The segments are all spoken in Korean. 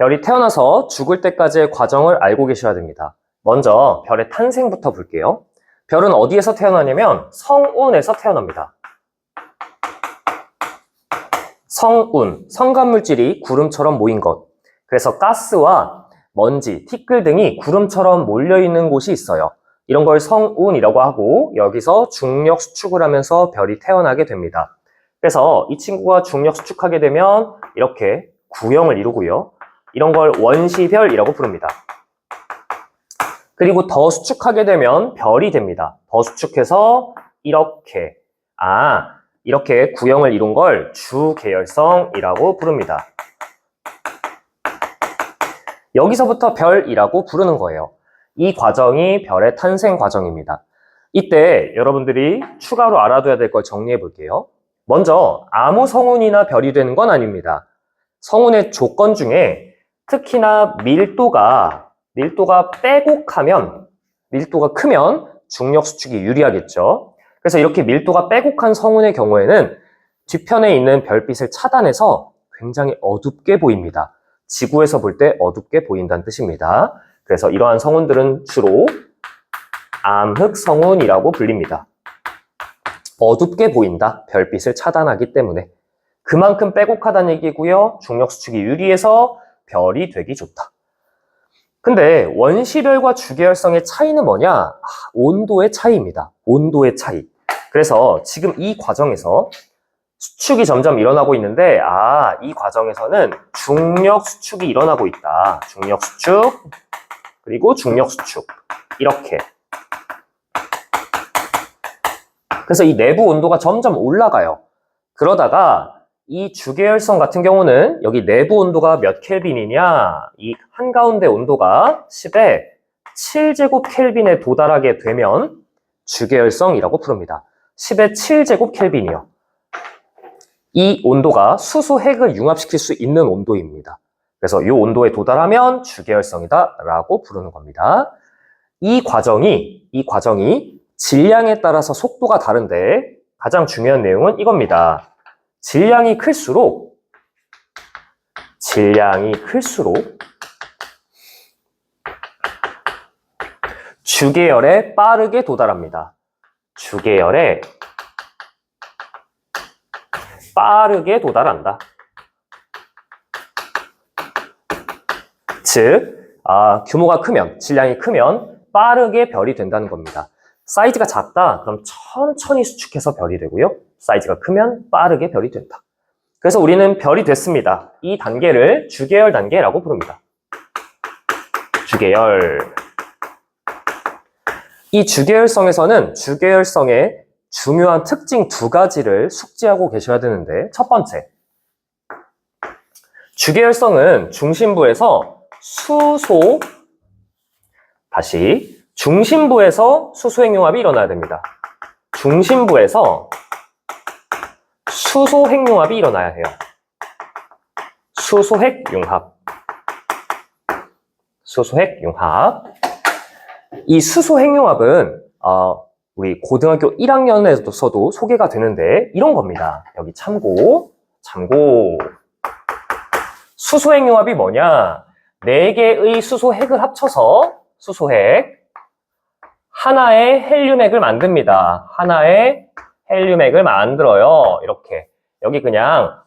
별이 태어나서 죽을 때까지의 과정을 알고 계셔야 됩니다. 먼저 별의 탄생부터 볼게요. 별은 어디에서 태어나냐면 성운에서 태어납니다. 성운, 성간물질이 구름처럼 모인 것. 그래서 가스와 먼지, 티끌 등이 구름처럼 몰려있는 곳이 있어요. 이런 걸 성운이라고 하고 여기서 중력 수축을 하면서 별이 태어나게 됩니다. 그래서 이 친구가 중력 수축하게 되면 이렇게 구형을 이루고요. 이런 걸 원시별이라고 부릅니다. 그리고 더 수축하게 되면 별이 됩니다. 더 수축해서 이렇게 이렇게 구형을 이룬 걸 주계열성이라고 부릅니다. 여기서부터 별이라고 부르는 거예요. 이 과정이 별의 탄생 과정입니다. 이때 여러분들이 추가로 알아둬야 될 걸 정리해 볼게요. 먼저 아무 성운이나 별이 되는 건 아닙니다. 성운의 조건 중에 특히나 밀도가 빼곡하면, 밀도가 크면 중력 수축이 유리하겠죠. 그래서 이렇게 밀도가 빼곡한 성운의 경우에는 뒤편에 있는 별빛을 차단해서 굉장히 어둡게 보입니다. 지구에서 볼 때 어둡게 보인다는 뜻입니다. 그래서 이러한 성운들은 주로 암흑성운이라고 불립니다. 어둡게 보인다. 별빛을 차단하기 때문에. 그만큼 빼곡하다는 얘기고요. 중력 수축이 유리해서 별이 되기 좋다. 근데 원시별과 주계열성의 차이는 뭐냐? 온도의 차이입니다. 온도의 차이. 그래서 지금 이 과정에서 수축이 점점 일어나고 있는데 이 과정에서는 중력 수축이 일어나고 있다. 중력 수축, 그리고 중력 수축. 이렇게. 그래서 이 내부 온도가 점점 올라가요. 그러다가 이 주계열성 같은 경우는 여기 내부 온도가 몇 켈빈이냐? 이 한가운데 온도가 10의 7제곱 켈빈에 도달하게 되면 주계열성이라고 부릅니다. 10의 7제곱 켈빈이요. 이 온도가 수소 핵을 융합시킬 수 있는 온도입니다. 그래서 이 온도에 도달하면 주계열성이다 라고 부르는 겁니다. 이 과정이 질량에 따라서 속도가 다른데 가장 중요한 내용은 이겁니다. 질량이 클수록 주계열에 빠르게 도달합니다. 주계열에 빠르게 도달한다. 즉, 규모가 크면, 질량이 크면 빠르게 별이 된다는 겁니다. 사이즈가 작다, 그럼 천천히 수축해서 별이 되고요. 사이즈가 크면 빠르게 별이 된다. 그래서 우리는 별이 됐습니다. 이 단계를 주계열 단계라고 부릅니다. 주계열. 이 주계열성에서는 주계열성의 중요한 특징 2가지를 숙지하고 계셔야 되는데, 첫 번째, 주계열성은 중심부에서 수소핵융합이 일어나야 됩니다. 중심부에서 수소핵융합이 일어나야 해요. 수소핵융합. 이 수소핵융합은 우리 고등학교 1학년에서도 소개가 되는데 이런 겁니다. 여기 참고. 수소핵융합이 뭐냐? 4개의 수소핵을 합쳐서 하나의 헬륨핵을 만듭니다. 하나의 헬륨핵을 만들어요. 이렇게. 여기 그냥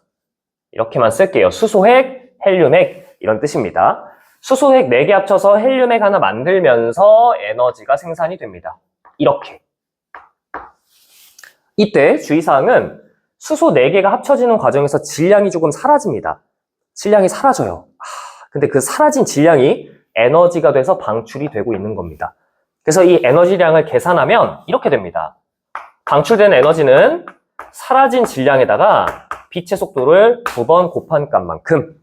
이렇게만 쓸게요. 수소핵, 헬륨핵 이런 뜻입니다. 수소핵 4개 합쳐서 헬륨핵 하나 만들면서 에너지가 생산이 됩니다. 이렇게. 이때 주의사항은 수소 4개가 합쳐지는 과정에서 질량이 조금 사라집니다. 질량이 사라져요. 근데 그 사라진 질량이 에너지가 돼서 방출이 되고 있는 겁니다. 그래서 이 에너지량을 계산하면 이렇게 됩니다. 방출된 에너지는 사라진 질량에다가 빛의 속도를 2번 곱한 값만큼,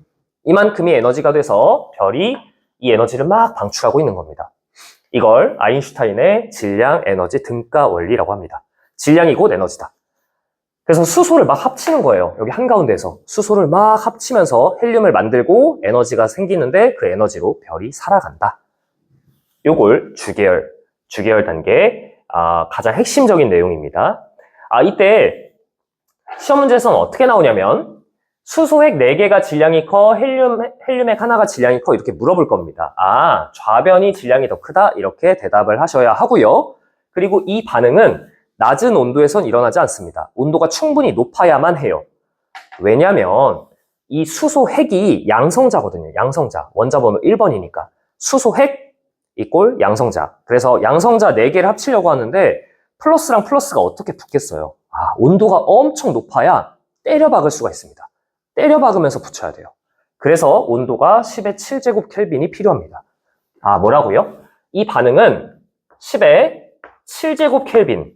이만큼이 에너지가 돼서 별이 이 에너지를 막 방출하고 있는 겁니다. 이걸 아인슈타인의 질량 에너지 등가 원리라고 합니다. 질량이 곧 에너지다. 그래서 수소를 막 합치는 거예요. 여기 한가운데에서 수소를 막 합치면서 헬륨을 만들고 에너지가 생기는데 그 에너지로 별이 살아간다. 요걸 주계열 단계 가장 핵심적인 내용입니다. 이때 시험 문제에서는 어떻게 나오냐면 수소핵 4개가 질량이 커, 헬륨핵 하나가 질량이 커 이렇게 물어볼 겁니다. 좌변이 질량이 더 크다 이렇게 대답을 하셔야 하고요. 그리고 이 반응은 낮은 온도에선 일어나지 않습니다. 온도가 충분히 높아야만 해요. 왜냐면 이 수소핵이 양성자거든요. 양성자. 원자번호 1번이니까. 수소핵 이꼴 양성자. 그래서 양성자 4개를 합치려고 하는데 플러스랑 플러스가 어떻게 붙겠어요? 온도가 엄청 높아야 때려 박을 수가 있습니다. 때려 박으면서 붙여야 돼요. 그래서 온도가 10의 7제곱 켈빈이 필요합니다. 뭐라고요? 이 반응은 10의 7제곱 켈빈,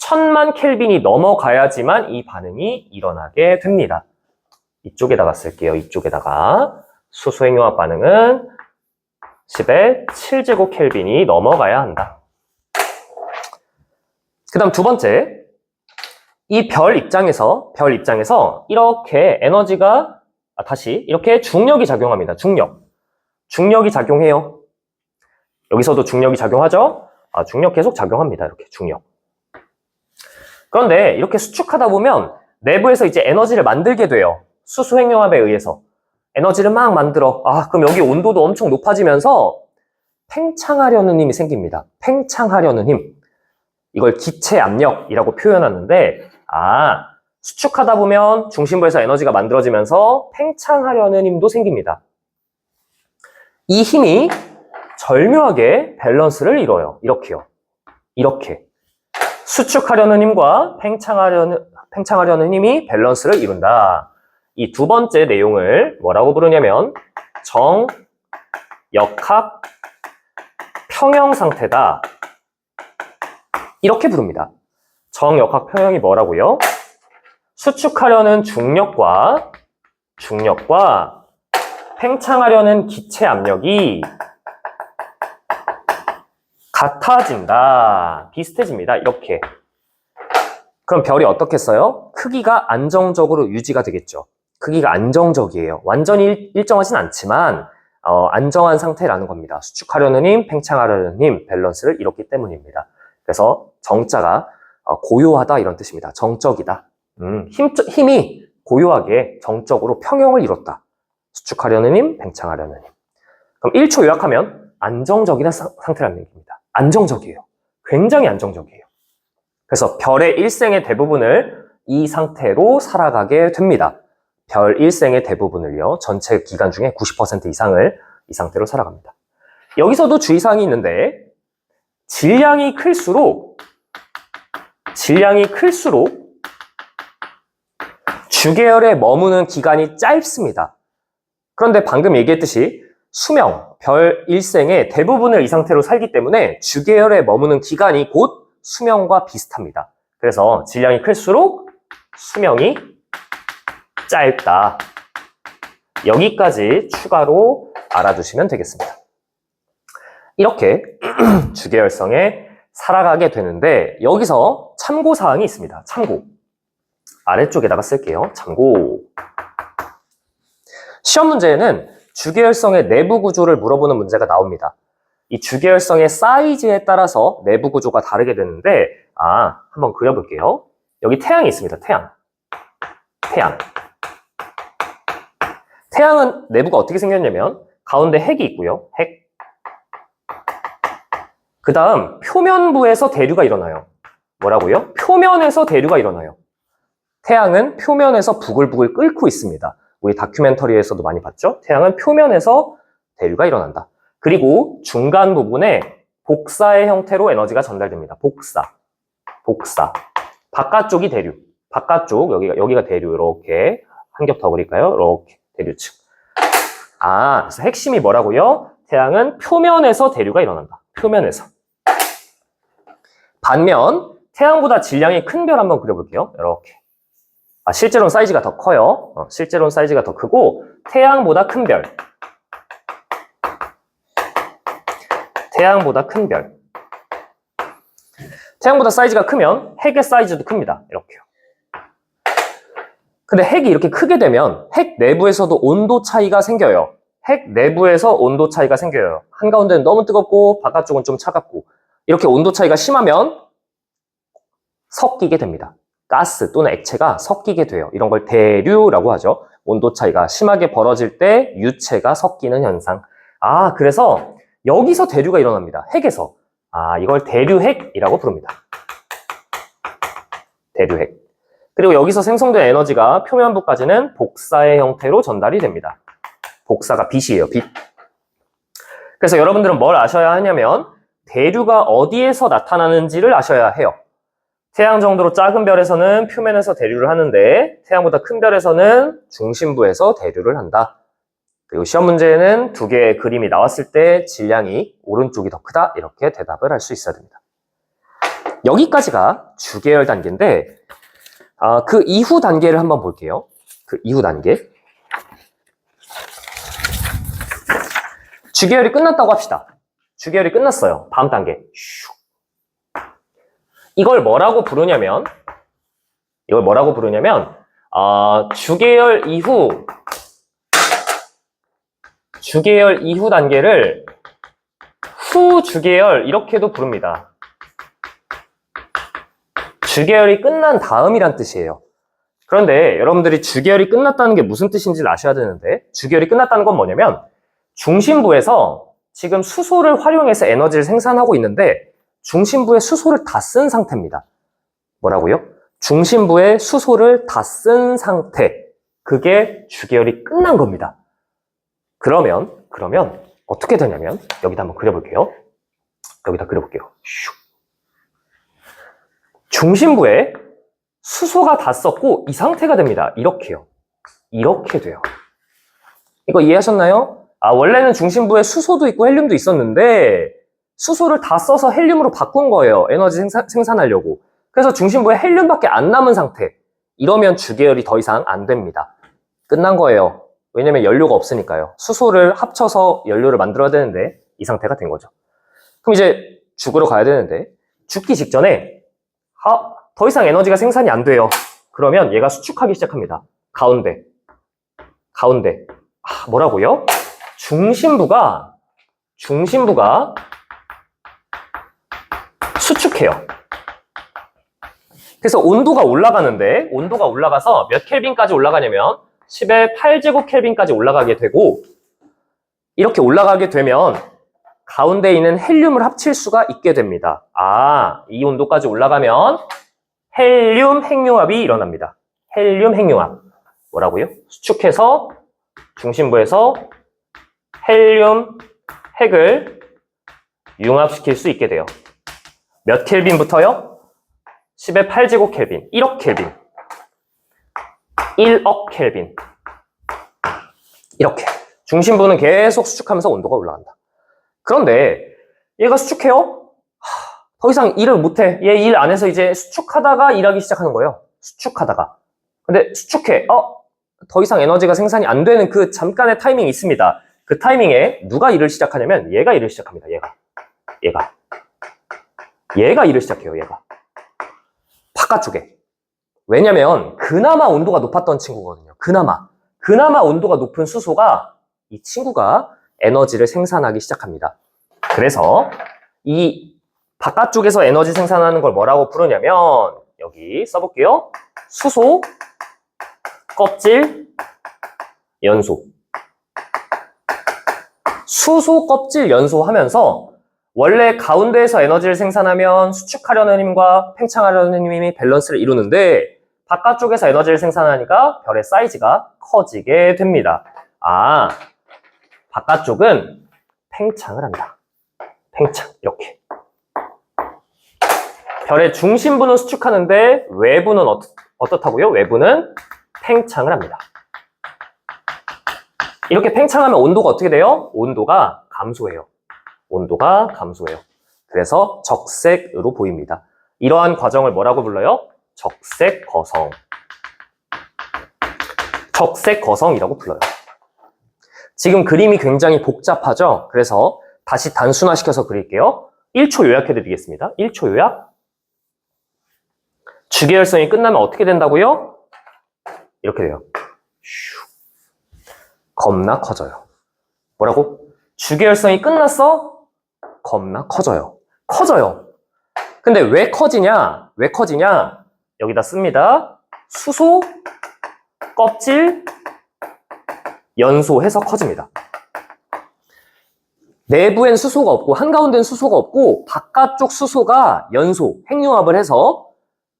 1000만 켈빈이 넘어가야지만 이 반응이 일어나게 됩니다. 이쪽에다가 쓸게요. 이쪽에다가. 수소핵융합 반응은 10의 7제곱 켈빈이 넘어가야 한다. 그 다음 두 번째. 이 별 입장에서 이렇게 에너지가, 이렇게 중력이 작용합니다. 중력이 작용해요. 여기서도 중력이 작용하죠? 중력 계속 작용합니다. 이렇게 중력. 그런데 이렇게 수축하다 보면 내부에서 이제 에너지를 만들게 돼요. 수소핵융합에 의해서. 에너지를 막 만들어. 그럼 여기 온도도 엄청 높아지면서 팽창하려는 힘이 생깁니다. 팽창하려는 힘. 이걸 기체 압력이라고 표현하는데, 수축하다 보면 중심부에서 에너지가 만들어지면서 팽창하려는 힘도 생깁니다. 이 힘이 절묘하게 밸런스를 이뤄요. 이렇게요. 이렇게. 수축하려는 힘과 팽창하려는 힘이 밸런스를 이룬다. 이 두 번째 내용을 뭐라고 부르냐면 정역학 평형 상태다. 이렇게 부릅니다. 정역학 평형이 뭐라고요? 수축하려는 중력과 팽창하려는 기체 압력이 같아진다. 비슷해집니다. 이렇게. 그럼 별이 어떻게 써요? 크기가 안정적으로 유지가 되겠죠. 크기가 안정적이에요. 완전히 일정하진 않지만 안정한 상태라는 겁니다. 수축하려는 힘, 팽창하려는 힘, 밸런스를 이뤘기 때문입니다. 그래서 정자가 고요하다 이런 뜻입니다. 정적이다. 힘이 고요하게 정적으로 평형을 이뤘다. 수축하려는 힘, 팽창하려는 힘. 그럼 1초 요약하면 안정적이다 상태라는 얘기입니다. 안정적이에요. 굉장히 안정적이에요. 그래서 별의 일생의 대부분을 이 상태로 살아가게 됩니다. 별 일생의 대부분을요. 전체 기간 중에 90% 이상을 이 상태로 살아갑니다. 여기서도 주의사항이 있는데 질량이 클수록 주계열에 머무는 기간이 짧습니다. 그런데 방금 얘기했듯이 수명, 별 일생의 대부분을 이 상태로 살기 때문에 주계열에 머무는 기간이 곧 수명과 비슷합니다. 그래서 질량이 클수록 수명이 짧다. 여기까지 추가로 알아두시면 되겠습니다. 이렇게 주계열성에 살아가게 되는데 여기서 참고사항이 있습니다. 참고. 아래쪽에다가 쓸게요. 참고. 시험 문제에는 주계열성의 내부 구조를 물어보는 문제가 나옵니다. 이 주계열성의 사이즈에 따라서 내부 구조가 다르게 되는데 한번 그려볼게요. 여기 태양이 있습니다. 태양은 내부가 어떻게 생겼냐면 가운데 핵이 있고요. 핵. 그 다음 표면부에서 대류가 일어나요. 뭐라고요? 표면에서 대류가 일어나요. 태양은 표면에서 부글부글 끓고 있습니다. 우리 다큐멘터리에서도 많이 봤죠? 태양은 표면에서 대류가 일어난다. 그리고 중간 부분에 복사의 형태로 에너지가 전달됩니다. 복사. 바깥쪽이 대류. 바깥쪽, 여기가 대류. 이렇게 한 겹 더 그릴까요? 이렇게 대류층. 그래서 핵심이 뭐라고요? 태양은 표면에서 대류가 일어난다. 표면에서. 반면 태양보다 질량이 큰 별 한번 그려볼게요. 이렇게. 실제로는 사이즈가 더 커요. 실제로는 사이즈가 더 크고 태양보다 큰 별. 태양보다 사이즈가 크면 핵의 사이즈도 큽니다. 이렇게요. 근데 핵이 이렇게 크게 되면 핵 내부에서도 온도 차이가 생겨요. 한가운데는 너무 뜨겁고 바깥쪽은 좀 차갑고 이렇게 온도 차이가 심하면 섞이게 됩니다. 가스 또는 액체가 섞이게 돼요. 이런 걸 대류라고 하죠. 온도 차이가 심하게 벌어질 때 유체가 섞이는 현상. 아, 그래서 여기서 대류가 일어납니다. 핵에서. 아, 이걸 대류핵이라고 부릅니다. 대류핵. 그리고 여기서 생성된 에너지가 표면부까지는 복사의 형태로 전달이 됩니다. 복사가 빛이에요, 빛. 그래서 여러분들은 뭘 아셔야 하냐면 대류가 어디에서 나타나는지를 아셔야 해요. 태양 정도로 작은 별에서는 표면에서 대류를 하는데 태양보다 큰 별에서는 중심부에서 대류를 한다. 그리고 시험 문제에는 두 개의 그림이 나왔을 때 질량이 오른쪽이 더 크다 이렇게 대답을 할 수 있어야 됩니다. 여기까지가 주계열 단계인데 그 이후 단계를 한번 볼게요. 그 이후 단계. 주계열이 끝났다고 합시다. 주계열이 끝났어요. 다음 단계. 이걸 뭐라고 부르냐면 주계열 이후 단계를 후주계열 이렇게도 부릅니다. 주계열이 끝난 다음이란 뜻이에요. 그런데 여러분들이 주계열이 끝났다는 게 무슨 뜻인지를 아셔야 되는데 주계열이 끝났다는 건 뭐냐면 중심부에서 지금 수소를 활용해서 에너지를 생산하고 있는데 중심부에 수소를 다 쓴 상태입니다. 뭐라고요? 중심부에 수소를 다 쓴 상태. 그게 주계열이 끝난 겁니다. 그러면 어떻게 되냐면 여기다 한번 그려볼게요. 여기다 그려볼게요. 중심부에 수소가 다 썼고 이 상태가 됩니다. 이렇게요. 이렇게 돼요. 이거 이해하셨나요? 원래는 중심부에 수소도 있고 헬륨도 있었는데 수소를 다 써서 헬륨으로 바꾼 거예요. 에너지 생산하려고. 그래서 중심부에 헬륨밖에 안 남은 상태. 이러면 주계열이 더 이상 안 됩니다. 끝난 거예요. 왜냐면 연료가 없으니까요. 수소를 합쳐서 연료를 만들어야 되는데 이 상태가 된 거죠. 그럼 이제 죽으러 가야 되는데 죽기 직전에 더 이상 에너지가 생산이 안 돼요. 그러면 얘가 수축하기 시작합니다. 가운데. 뭐라고요? 중심부가 수축해요. 그래서 온도가 올라가서 몇 켈빈까지 올라가냐면 10의 8제곱 켈빈까지 올라가게 되고 이렇게 올라가게 되면 가운데 있는 헬륨을 합칠 수가 있게 됩니다. 이 온도까지 올라가면 헬륨 핵융합이 일어납니다. 헬륨 핵융합. 뭐라고요? 수축해서 중심부에서 헬륨 핵을 융합시킬 수 있게 돼요. 몇 켈빈부터요? 10의 8제곱 켈빈, 1억 켈빈, 1억 켈빈. 이렇게. 중심부는 계속 수축하면서 온도가 올라간다. 그런데 얘가 수축해요? 더 이상 일을 못해. 얘 일 안 해서 이제 수축하다가 일하기 시작하는 거예요. 수축하다가. 근데 수축해. 더 이상 에너지가 생산이 안 되는 그 잠깐의 타이밍이 있습니다. 그 타이밍에 누가 일을 시작하냐면 얘가 일을 시작합니다. 얘가 일을 시작해요. 얘가. 바깥쪽에. 왜냐면 그나마 온도가 높았던 친구거든요. 그나마 온도가 높은 수소가 이 친구가 에너지를 생산하기 시작합니다. 그래서 이 바깥쪽에서 에너지 생산하는 걸 뭐라고 부르냐면 여기 써볼게요. 수소 껍질 연소. 수소 껍질 연소 하면서 원래 가운데에서 에너지를 생산하면 수축하려는 힘과 팽창하려는 힘이 밸런스를 이루는데 바깥쪽에서 에너지를 생산하니까 별의 사이즈가 커지게 됩니다. 바깥쪽은 팽창을 한다. 팽창, 이렇게. 별의 중심부는 수축하는데 외부는 어떻다고요? 외부는 팽창을 합니다. 이렇게 팽창하면 온도가 어떻게 돼요? 온도가 감소해요. 그래서 적색으로 보입니다. 이러한 과정을 뭐라고 불러요? 적색거성. 적색거성이라고 불러요. 지금 그림이 굉장히 복잡하죠? 그래서 다시 단순화시켜서 그릴게요. 1초 요약해드리겠습니다. 1초 요약. 주계열성이 끝나면 어떻게 된다고요? 이렇게 돼요. 겁나 커져요. 뭐라고? 주계열성이 끝났어? 겁나 커져요. 근데 왜 커지냐? 여기다 씁니다. 수소 껍질 연소해서 커집니다. 내부엔 수소가 없고 한가운데는 수소가 없고 바깥쪽 수소가 연소, 핵융합을 해서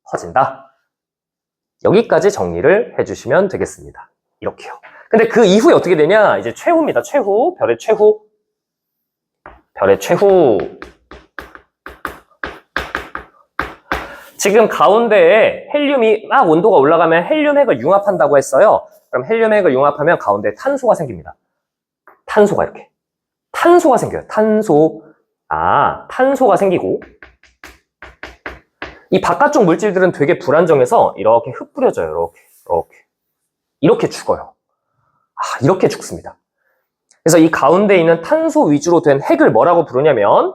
커진다. 여기까지 정리를 해주시면 되겠습니다. 이렇게요. 근데 그 이후에 어떻게 되냐? 이제 최후입니다. 최후. 별의 최후. 별의 최후. 지금 가운데에 헬륨이 막 온도가 올라가면 헬륨 핵을 융합한다고 했어요. 그럼 헬륨 핵을 융합하면 가운데 탄소가 생깁니다. 탄소가 이렇게. 탄소가 생겨요. 탄소. 탄소가 생기고 이 바깥쪽 물질들은 되게 불안정해서 이렇게 흩뿌려져요. 이렇게 죽어요. 이렇게 죽습니다. 그래서 이 가운데 있는 탄소 위주로 된 핵을 뭐라고 부르냐면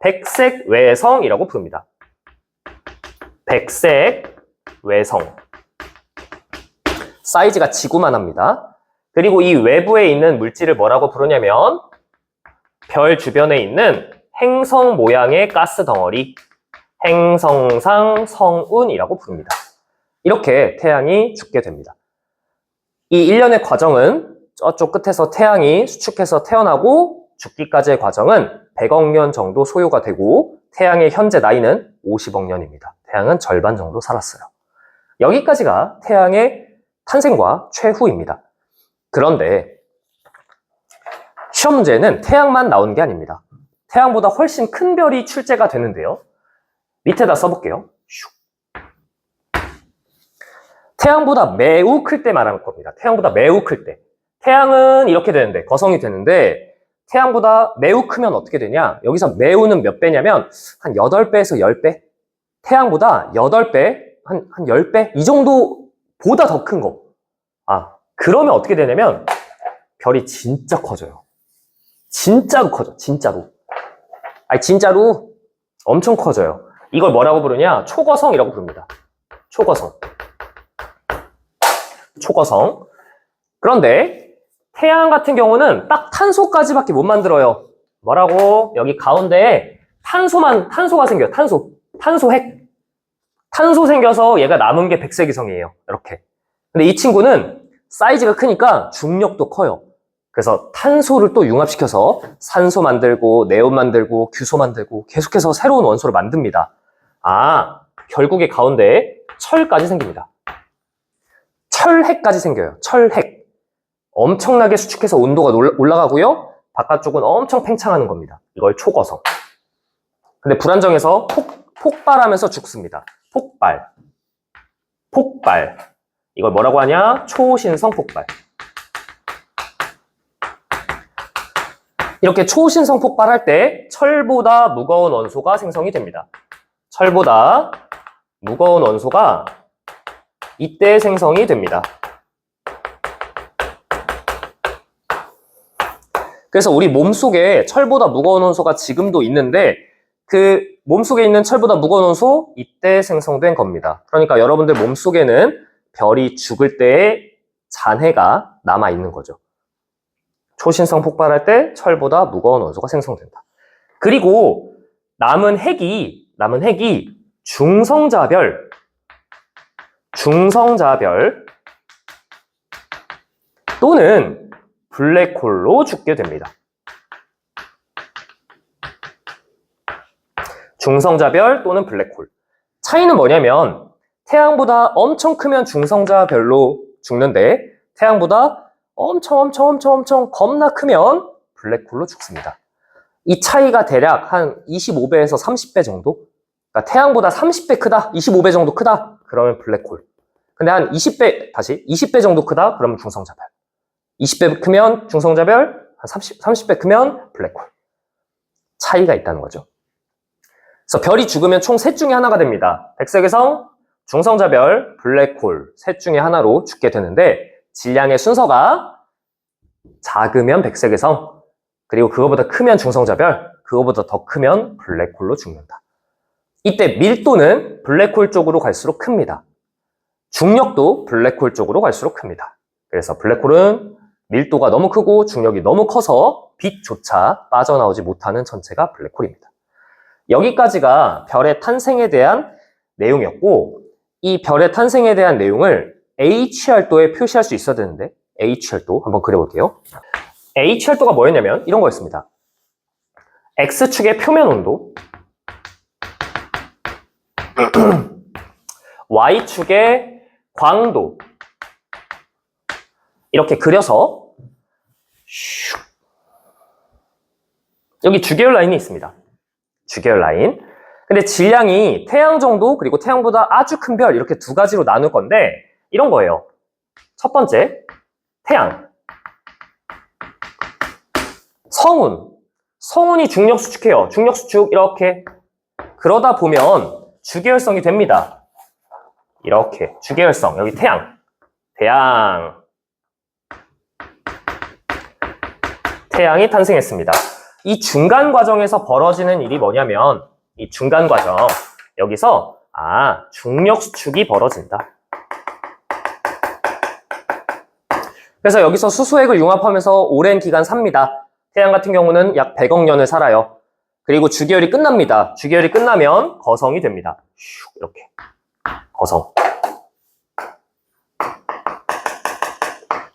백색 외성이라고 부릅니다. 백색 외성. 사이즈가 지구만 합니다. 그리고 이 외부에 있는 물질을 뭐라고 부르냐면 별 주변에 있는 행성 모양의 가스 덩어리, 행성상 성운이라고 부릅니다. 이렇게 태양이 죽게 됩니다. 이 일련의 과정은 저쪽 끝에서 태양이 수축해서 태어나고 죽기까지의 과정은 100억 년 정도 소요가 되고 태양의 현재 나이는 50억 년입니다. 태양은 절반 정도 살았어요. 여기까지가 태양의 탄생과 최후입니다. 그런데 시험 문제는 태양만 나온 게 아닙니다. 태양보다 훨씬 큰 별이 출제가 되는데요. 밑에다 써볼게요. 태양보다 매우 클 때 말하는 겁니다. 태양보다 매우 클 때. 태양은 이렇게 되는데, 거성이 되는데 태양보다 매우 크면 어떻게 되냐? 여기서 매우는 몇 배냐면 한 8배에서 10배? 태양보다 8배, 한 10배? 이 정도보다 더 큰 거. 그러면 어떻게 되냐면 별이 진짜 커져요. 진짜로 커져. 진짜로. 진짜로 엄청 커져요. 이걸 뭐라고 부르냐? 초거성이라고 부릅니다. 초거성. 그런데 태양 같은 경우는 딱 탄소까지밖에 못 만들어요. 뭐라고? 여기 가운데에 탄소가 생겨요. 탄소핵. 탄소 생겨서 얘가 남은 게 백색위성이에요. 이렇게. 근데 이 친구는 사이즈가 크니까 중력도 커요. 그래서 탄소를 또 융합시켜서 산소 만들고 네온 만들고 규소 만들고 계속해서 새로운 원소를 만듭니다. 결국에 가운데에 철까지 생깁니다. 철핵까지 생겨요. 철핵. 엄청나게 수축해서 온도가 올라가고요. 바깥쪽은 엄청 팽창하는 겁니다. 이걸 초거성. 근데 불안정해서 폭발하면서 죽습니다. 폭발. 이걸 뭐라고 하냐? 초신성 폭발. 이렇게 초신성 폭발할 때 철보다 무거운 원소가 생성이 됩니다. 철보다 무거운 원소가 이때 생성이 됩니다. 그래서 우리 몸속에 철보다 무거운 원소가 지금도 있는데 그 몸속에 있는 철보다 무거운 원소 이때 생성된 겁니다. 그러니까 여러분들 몸속에는 별이 죽을 때의 잔해가 남아있는 거죠. 초신성 폭발할 때 철보다 무거운 원소가 생성된다. 그리고 남은 핵이 중성자별 또는 블랙홀로 죽게 됩니다. 중성자별 또는 블랙홀. 차이는 뭐냐면 태양보다 엄청 크면 중성자별로 죽는데 태양보다 엄청 겁나 크면 블랙홀로 죽습니다. 이 차이가 대략 한 25배에서 30배 정도? 그러니까 태양보다 30배 크다, 25배 정도 크다, 그러면 블랙홀. 근데 한 20배 정도 크다, 그러면 중성자별. 20배 크면 중성자별, 한 30배 크면 블랙홀. 차이가 있다는 거죠. 그래서 별이 죽으면 총 셋 중에 하나가 됩니다. 백색외성, 중성자별, 블랙홀 셋 중에 하나로 죽게 되는데 질량의 순서가 작으면 백색외성, 그리고 그거보다 크면 중성자별, 그거보다 더 크면 블랙홀로 죽는다. 이때 밀도는 블랙홀 쪽으로 갈수록 큽니다. 중력도 블랙홀 쪽으로 갈수록 큽니다. 그래서 블랙홀은 밀도가 너무 크고 중력이 너무 커서 빛조차 빠져나오지 못하는 천체가 블랙홀입니다. 여기까지가 별의 탄생에 대한 내용이었고 이 별의 탄생에 대한 내용을 H열도에 표시할 수 있어야 되는데 H열도 한번 그려볼게요. H열도가 뭐였냐면 이런 거였습니다. X축의 표면 온도, Y축의 광도, 이렇게 그려서 여기 주계열 라인이 있습니다. 주계열 라인. 근데 질량이 태양 정도 그리고 태양보다 아주 큰 별 이렇게 두 가지로 나눌 건데 이런 거예요. 첫 번째, 태양. 성운. 성운이 중력 수축해요. 중력 수축 이렇게. 그러다 보면 주계열성이 됩니다. 이렇게 주계열성. 여기 태양. 태양이 탄생했습니다. 이 중간 과정에서 벌어지는 일이 뭐냐면 이 중간 과정 여기서 중력 수축이 벌어진다. 그래서 여기서 수소핵을 융합하면서 오랜 기간 삽니다. 태양 같은 경우는 약 100억 년을 살아요. 그리고 주계열이 끝납니다. 주계열이 끝나면 거성이 됩니다. 이렇게 거성.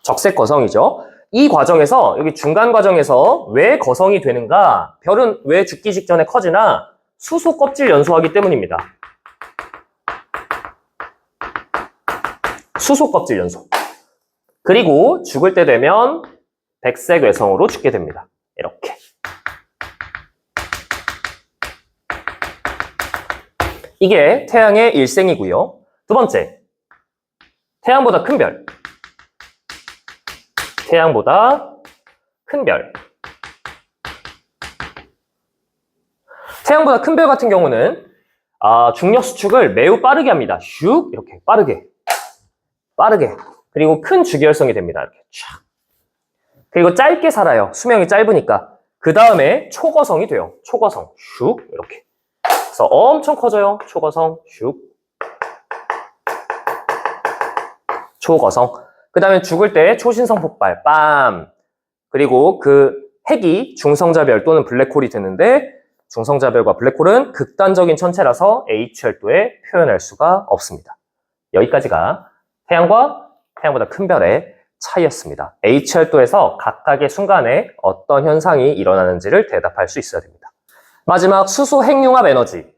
적색 거성이죠. 이 과정에서 여기 중간 과정에서 왜 거성이 되는가? 별은 왜 죽기 직전에 커지나? 수소 껍질 연소하기 때문입니다. 수소 껍질 연소. 그리고 죽을 때 되면 백색 외성으로 죽게 됩니다. 이렇게. 이게 태양의 일생이고요. 두 번째, 태양보다 큰 별. 태양보다 큰 별. 태양보다 큰 별 같은 경우는 중력 수축을 매우 빠르게 합니다. 슉 이렇게 빠르게. 그리고 큰 주계열성이 됩니다. 이렇게 촥. 그리고 짧게 살아요. 수명이 짧으니까. 그 다음에 초거성이 돼요. 초거성. 슉 이렇게. 그래서 엄청 커져요. 초거성. 슉. 초거성. 그 다음에 죽을 때 초신성 폭발, 빰. 그리고 그 핵이 중성자별 또는 블랙홀이 되는데 중성자별과 블랙홀은 극단적인 천체라서 H열도에 표현할 수가 없습니다. 여기까지가 태양과 태양보다 큰 별의 차이였습니다. H열도에서 각각의 순간에 어떤 현상이 일어나는지를 대답할 수 있어야 됩니다. 마지막 수소 핵융합 에너지.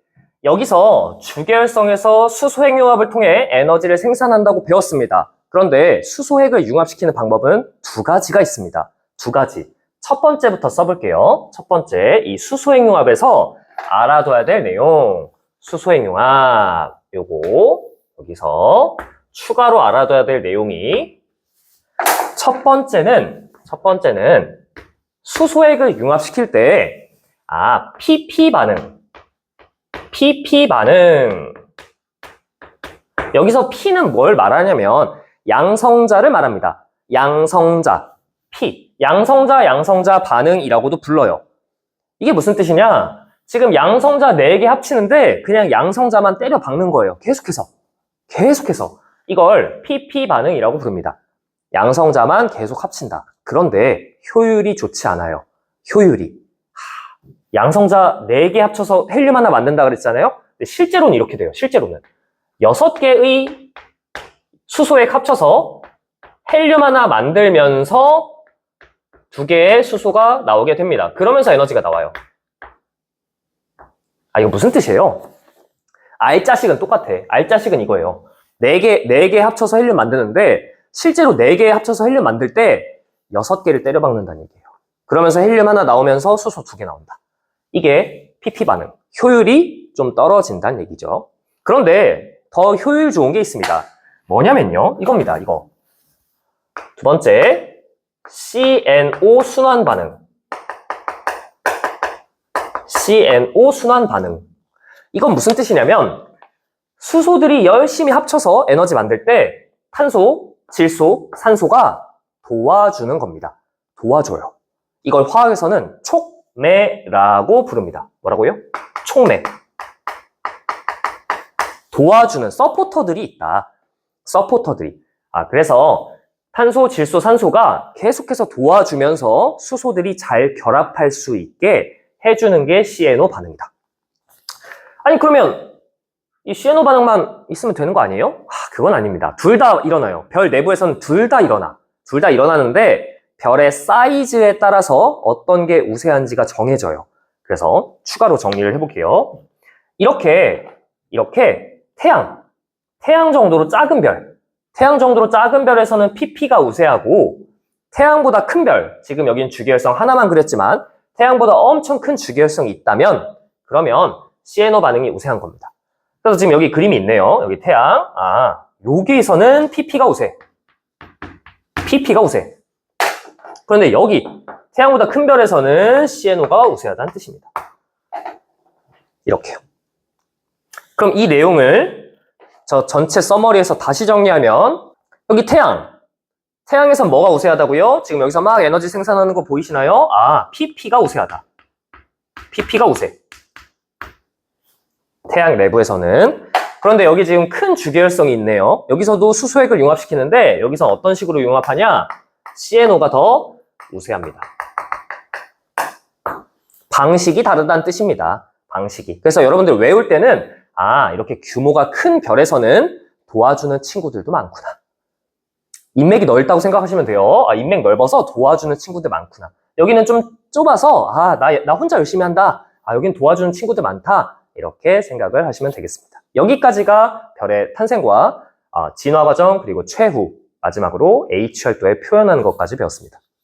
여기서 주계열성에서 수소 핵융합을 통해 에너지를 생산한다고 배웠습니다. 그런데 수소핵을 융합시키는 방법은 두 가지가 있습니다. 두 가지. 첫 번째부터 써볼게요. 첫 번째, 이 수소핵 융합에서 알아둬야 될 내용. 수소핵 융합. 요거 여기서 추가로 알아둬야 될 내용이 첫 번째는 수소핵을 융합시킬 때 PP 반응. 여기서 P는 뭘 말하냐면 양성자를 말합니다. 양성자, P. 양성자 반응이라고도 불러요. 이게 무슨 뜻이냐? 지금 양성자 4개 합치는데 그냥 양성자만 때려 박는 거예요. 계속해서. 이걸 PP 반응이라고 부릅니다. 양성자만 계속 합친다. 그런데 효율이 좋지 않아요. 효율이. 양성자 4개 합쳐서 헬륨 하나 만든다 그랬잖아요? 근데 실제로는 이렇게 돼요. 실제로는. 6개의 수소액 합쳐서 헬륨 하나 만들면서 2개의 수소가 나오게 됩니다. 그러면서 에너지가 나와요. 이거 무슨 뜻이에요? R자식은 똑같아. R자식은 이거예요. 4개 합쳐서 헬륨 만드는데 실제로 4개 합쳐서 헬륨 만들 때 6개를 때려 박는다는 얘기예요. 그러면서 헬륨 하나 나오면서 수소 2개 나온다. 이게 PP 반응. 효율이 좀 떨어진다는 얘기죠. 그런데 더 효율 좋은 게 있습니다. 뭐냐면요. 이겁니다. 이거. 두 번째, CNO 순환 반응. CNO 순환 반응. 이건 무슨 뜻이냐면 수소들이 열심히 합쳐서 에너지 만들 때 탄소, 질소, 산소가 도와주는 겁니다. 도와줘요. 이걸 화학에서는 촉매라고 부릅니다. 뭐라고요? 촉매. 도와주는 서포터들이 있다. 서포터들이. 그래서 탄소, 질소, 산소가 계속해서 도와주면서 수소들이 잘 결합할 수 있게 해주는 게 CNO 반응이다. 아니 그러면 이 CNO 반응만 있으면 되는 거 아니에요? 그건 아닙니다. 둘 다 일어나요. 별 내부에서는 둘 다 일어나. 둘 다 일어나는데 별의 사이즈에 따라서 어떤 게 우세한지가 정해져요. 그래서 추가로 정리를 해볼게요. 이렇게 태양 정도로 작은 별에서는 pp가 우세하고 태양보다 큰 별, 지금 여기는 주기율성 하나만 그렸지만 태양보다 엄청 큰 주기율성이 있다면 그러면 CNO 반응이 우세한 겁니다. 그래서 지금 여기 그림이 있네요. 여기 태양. 여기에서는 pp가 우세. 그런데 여기 태양보다 큰 별에서는 CNO가 우세하다는 뜻입니다. 이렇게요. 그럼 이 내용을 저 전체 서머리에서 다시 정리하면 여기 태양에선 뭐가 우세하다고요? 지금 여기서 막 에너지 생산하는 거 보이시나요? pp가 우세하다. pp가 우세. 태양 내부에서는. 그런데 여기 지금 큰 주계열성이 있네요. 여기서도 수소액을 융합시키는데 여기서 어떤 식으로 융합하냐? CNO가 더 우세합니다. 방식이 다르다는 뜻입니다. 방식이. 그래서 여러분들 외울 때는 이렇게 규모가 큰 별에서는 도와주는 친구들도 많구나. 인맥이 넓다고 생각하시면 돼요. 인맥 넓어서 도와주는 친구들 많구나. 여기는 좀 좁아서 나 혼자 열심히 한다. 여긴 도와주는 친구들 많다. 이렇게 생각을 하시면 되겠습니다. 여기까지가 별의 탄생과 진화 과정 그리고 최후 마지막으로 H열도에 표현하는 것까지 배웠습니다.